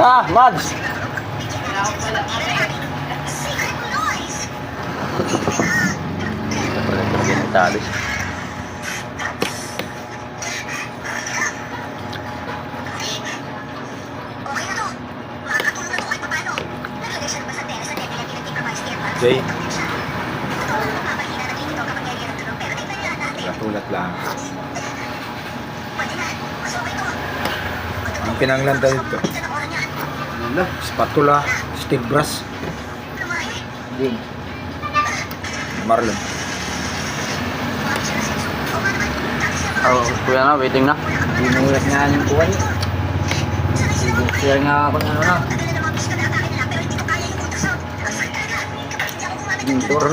Ah, Mads! Talis. Jay. Natulat lang. Ang pinanglanta dito. Spatula, steel brush. Marlon. Oh, kuya na, waiting na. Binulat nga yung buwan. Share nga ako ng ano na. Pintor.